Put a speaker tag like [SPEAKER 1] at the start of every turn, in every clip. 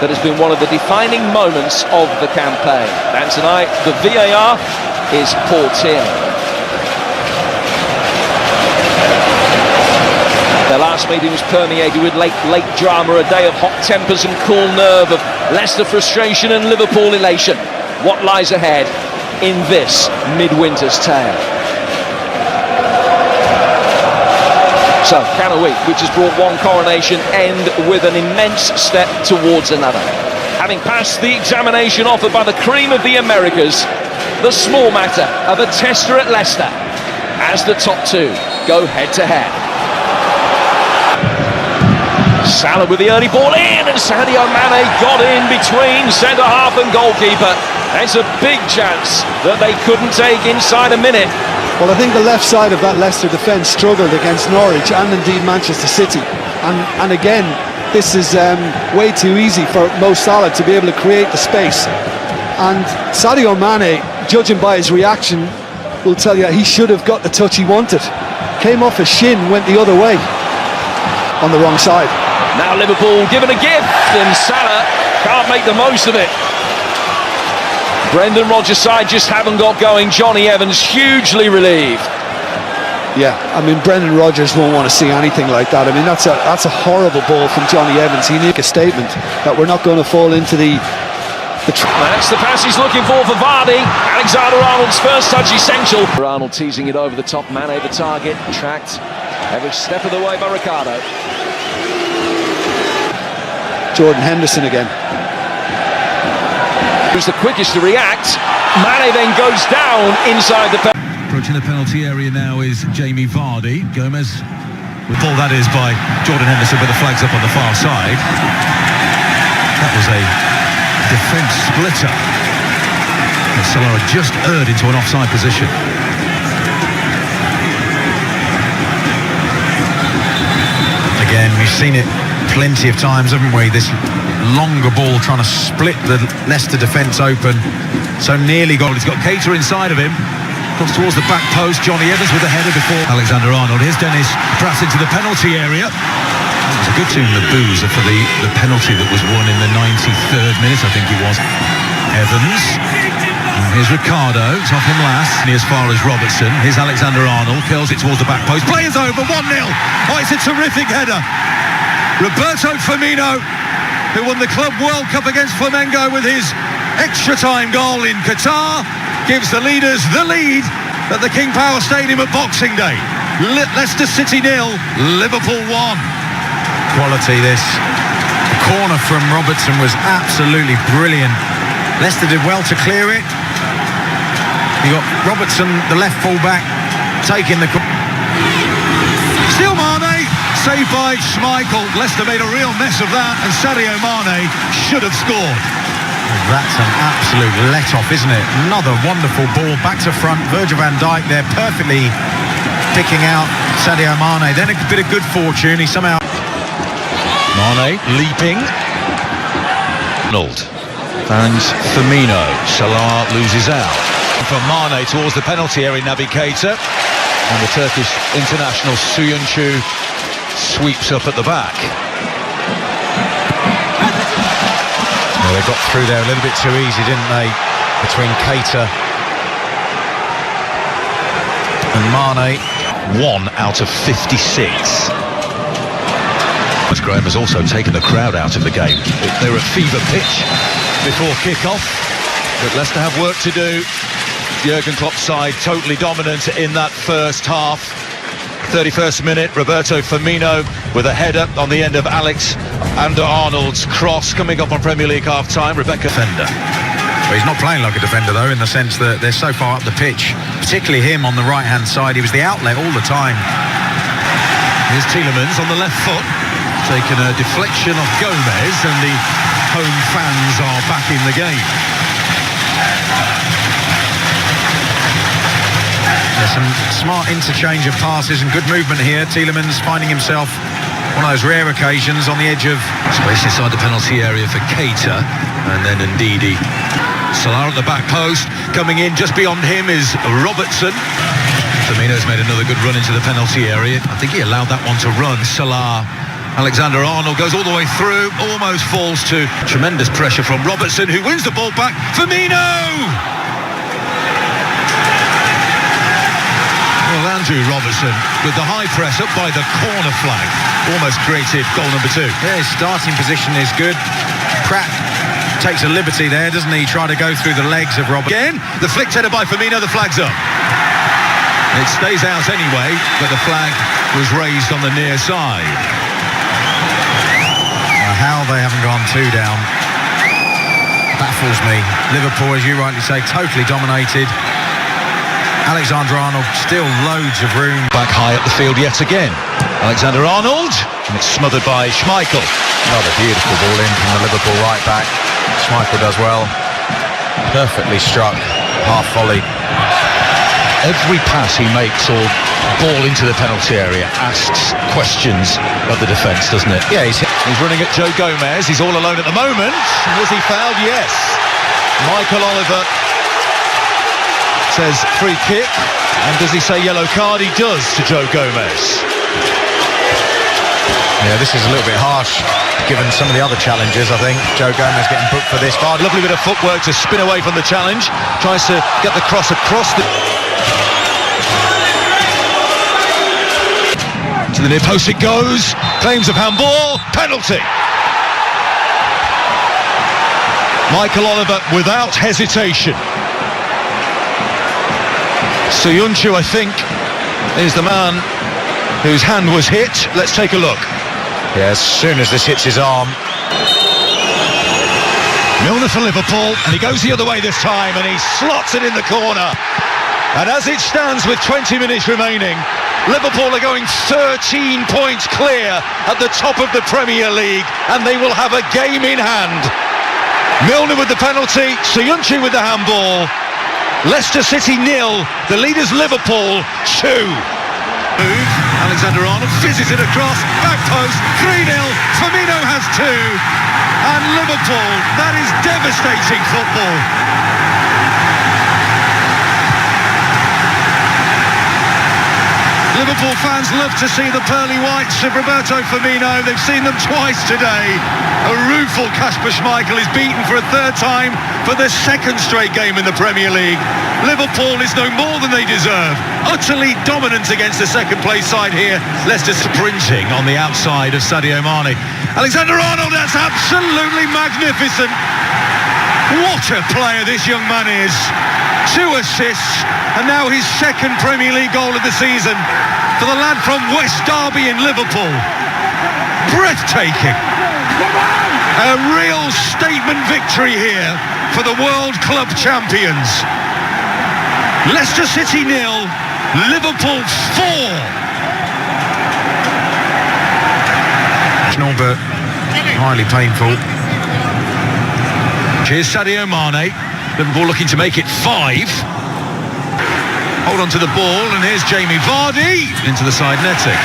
[SPEAKER 1] that has been one of the defining moments of the campaign. And tonight, the VAR is Paul Tierney. Their last meeting was permeated with late drama, a day of hot tempers and cool nerve, of Leicester frustration and Liverpool elation. What lies ahead in this midwinter's tale? So, can a week, which has brought one coronation, end with an immense step towards another? Having passed the examination offered by the cream of the Americas, the small matter of a tester at Leicester, as the top two go head-to-head. Salah with the early ball in, and Sadio Mane got in between centre-half and goalkeeper. There's a big chance that they couldn't take inside a minute.
[SPEAKER 2] Well, I think the left side of that Leicester defence struggled against Norwich and indeed Manchester City. And again, this is way too easy for Mo Salah to be able to create the space. And Sadio Mane, judging by his reaction, will tell you he should have got the touch he wanted. Came off his shin, went the other way on the wrong side.
[SPEAKER 1] Now Liverpool given a gift, and Salah can't make the most of it. Brendan Rodgers' side just haven't got going. Johnny Evans hugely relieved.
[SPEAKER 2] Yeah, I mean, Brendan Rodgers won't want to see anything like that. I mean, that's a horrible ball from Johnny Evans. He needs a statement that we're not going to fall into the
[SPEAKER 1] That's the pass he's looking for Vardy. Alexander-Arnold's first touch essential. Arnold teasing it over the top. Mane the target, tracked every step of the way by Ricardo.
[SPEAKER 2] Jordan Henderson again.
[SPEAKER 1] Who's the quickest to react. Mane then goes down inside the penalty.
[SPEAKER 3] Approaching the penalty area now is Jamie Vardy. Gomez with ball, that is, by Jordan Henderson, with the flags up on the far side. That was a defence splitter. And Salah just erred into an offside position. Again, we've seen it plenty of times, haven't we? This longer ball trying to split the Leicester defence open. So nearly got. He's got Keita inside of him. Comes towards the back post. Johnny Evans with a header before Alexander-Arnold. Here's Dennis Pratt into the penalty area. It was a good tune, the boozer, for the penalty that was won in the 93rd minute, I think it was. Evans. And here's Ricardo, top him last, near as far as Robertson. Here's Alexander-Arnold, curls it towards the back post. Players over, 1-0. Oh, it's a terrific header. Roberto Firmino, who won the Club World Cup against Flamengo with his extra-time goal in Qatar, gives the leaders the lead at the King Power Stadium at Boxing Day. Leicester City 0, Liverpool 1. Quality, this. The corner from Robertson was absolutely brilliant. Leicester did well to clear it. You got Robertson, the left full-back, taking the... Still Mane, saved by Schmeichel. Leicester made a real mess of that, and Sadio Mane should have scored. That's an absolute let-off, isn't it? Another wonderful ball, back to front. Virgil van Dijk there, perfectly picking out Sadio Mane. Then a bit of good fortune, he somehow... Mane leaping. Arnold. And Firmino. Salah loses out. From Mane towards the penalty area, Naby Keita. And the Turkish international Söyüncü sweeps up at the back. Well, they got through there a little bit too easy, didn't they? Between Keita and Mane. 1 out of 56. Graham has also taken the crowd out of the game. They're at fever pitch before kick-off, but Leicester have work to do. Jurgen Klopp's side totally dominant in that first half. 31st minute, Roberto Firmino with a header on the end of Alexander-Arnold's cross, coming up on Premier League half-time. Rebecca defender. Well, he's not playing like a defender, though, in the sense that they're so far up the pitch, particularly him on the right-hand side. He was the outlet all the time. Here's Tielemans on the left foot, taking a deflection off Gomez, and the home fans are back in the game. There's some smart interchange of passes and good movement here. Tielemans finding himself one of those rare occasions on the edge of space inside the penalty area for Keita, and then Ndidi. Salah at the back post, coming in just beyond him is Robertson. Firmino's made another good run into the penalty area. I think he allowed that one to run. Salah Alexander-Arnold goes all the way through, almost falls to tremendous pressure from Robertson, who wins the ball back. Firmino! Well, Andrew Robertson with the high press up by the corner flag. Almost created goal number 2.
[SPEAKER 4] Yeah, his starting position is good. Pratt takes a liberty there, doesn't he? Try to go through the legs of Robertson.
[SPEAKER 3] Again, the flicked header by Firmino, the flag's up. It stays out anyway, but the flag was raised on the near side.
[SPEAKER 4] How they haven't gone 2 down baffles me. Liverpool, as you rightly say, totally dominated. Alexander-Arnold, still loads of room.
[SPEAKER 3] Back high up the field yet again. Alexander-Arnold, and it's smothered by Schmeichel.
[SPEAKER 4] Another beautiful ball in from the Liverpool right back. Schmeichel does well. Perfectly struck, half volley.
[SPEAKER 3] Every pass he makes or ball into the penalty area asks questions of the defence, doesn't it?
[SPEAKER 4] Yeah, he's
[SPEAKER 3] running at Joe Gomez. He's all alone at the moment. Was he fouled? Yes. Michael Oliver says free kick. And does he say yellow card? He does to Joe Gomez.
[SPEAKER 4] Yeah, this is a little bit harsh, given some of the other challenges, I think. Joe Gomez getting booked for this.
[SPEAKER 3] Lovely bit of footwork to spin away from the challenge. Tries to get the cross across the... To the near post it goes. Claims of handball. Penalty. Michael Oliver without hesitation. Soyuncu, I think, is the man whose hand was hit. Let's take a look.
[SPEAKER 4] Yeah, as soon as this hits his arm.
[SPEAKER 3] Milner for Liverpool, and he goes the other way this time, and he slots it in the corner. And as it stands with 20 minutes remaining, Liverpool are going 13 points clear at the top of the Premier League, and they will have a game in hand. Milner with the penalty, Soyuncu with the handball. Leicester City 0, the leaders Liverpool 2. Alexander-Arnold fizzes it across, back post, 3-0, Firmino has 2. And Liverpool, that is devastating football. Liverpool fans love to see the pearly whites of Roberto Firmino. They've seen them twice today. A rueful Kasper Schmeichel is beaten for a 3rd time for the 2nd straight game in the Premier League. Liverpool is no more than they deserve. Utterly dominant against the 2nd place side here. Leicester sprinting on the outside of Sadio Mane. Alexander-Arnold, that's absolutely magnificent. What a player this young man is. 2 assists, and now his 2nd Premier League goal of the season for the lad from West Derby in Liverpool. Breathtaking. A real statement victory here for the World Club champions. Leicester City 0, Liverpool 4.
[SPEAKER 4] But highly painful.
[SPEAKER 3] Here's Sadio Mane. Liverpool looking to make it 5. Hold on to the ball, and here's Jamie Vardy into the side netting.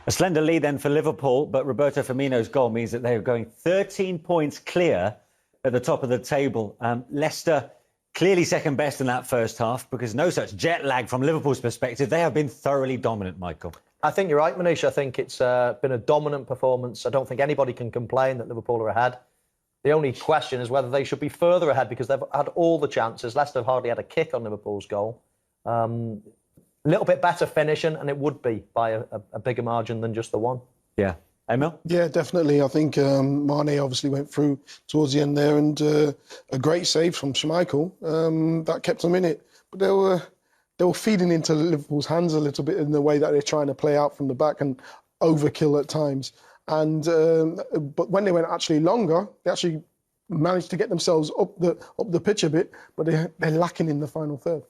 [SPEAKER 5] A slender lead then for Liverpool, but Roberto Firmino's goal means that they are going 13 points clear at the top of the table. Leicester clearly second best in that first half because no such jet lag from Liverpool's perspective. They have been thoroughly dominant, Michael.
[SPEAKER 6] I think you're right, Manish. I think it's been a dominant performance. I don't think anybody can complain that Liverpool are ahead. The only question is whether they should be further ahead because they've had all the chances. Leicester have hardly had a kick on Liverpool's goal. A little bit better finishing, and it would be by a bigger margin than just the one.
[SPEAKER 5] Yeah. Emil?
[SPEAKER 7] Yeah, definitely. I think Mane obviously went through towards the end there, and a great save from Schmeichel that kept them in it. But they were feeding into Liverpool's hands a little bit in the way that they're trying to play out from the back and overkill at times. And but when they went actually longer, they actually managed to get themselves up the pitch a bit, but they're lacking in the final third.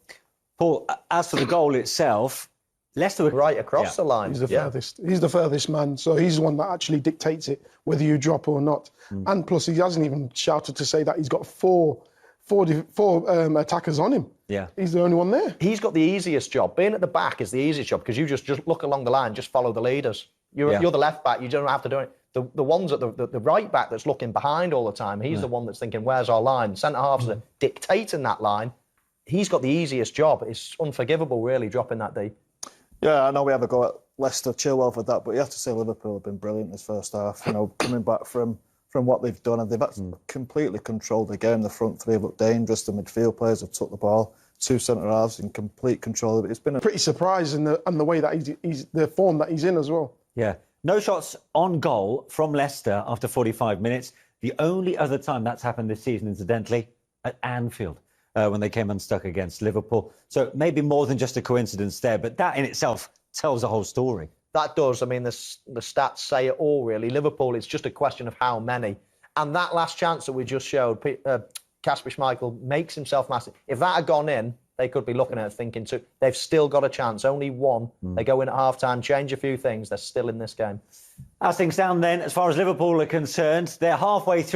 [SPEAKER 5] Paul, as for the goal itself, Leicester were
[SPEAKER 6] right across the line.
[SPEAKER 7] He's the furthest. He's the furthest man, so he's the one that actually dictates it, whether you drop or not. And plus, he hasn't even shouted to say that he's got four attackers on him.
[SPEAKER 5] Yeah,
[SPEAKER 7] he's the only one there.
[SPEAKER 6] He's got the easiest job. Being at the back is the easiest job because you just look along the line, just follow the leaders. You're the left back. You don't have to do it. The ones at the right back that's looking behind all the time. He's the one that's thinking, "Where's our line?" Centre halves are dictating that line. he's got the easiest job. It's unforgivable, really, dropping that deep.
[SPEAKER 8] Yeah, I know we have a go at Leicester, Chilwell for that, but you have to say Liverpool have been brilliant this first half. You know, coming back from what they've done, and they've actually completely controlled the game. The front three have looked dangerous. The midfield players have took the ball. 2 centre halves in complete control of it. It's been
[SPEAKER 7] Pretty surprised in the way that he's the form that he's in as well.
[SPEAKER 5] Yeah. No shots on goal from Leicester after 45 minutes. The only other time that's happened this season, incidentally, at Anfield, when they came unstuck against Liverpool. So maybe more than just a coincidence there, but that in itself tells the whole story.
[SPEAKER 6] That does. I mean, the stats say it all, really. Liverpool, it's just a question of how many. And that last chance that we just showed, Kasper Schmeichel makes himself massive. If that had gone in, they could be looking at it thinking, they've still got a chance. Only one. They go in at half-time, change a few things. They're still in this game.
[SPEAKER 5] As things stand then, as far as Liverpool are concerned, they're halfway through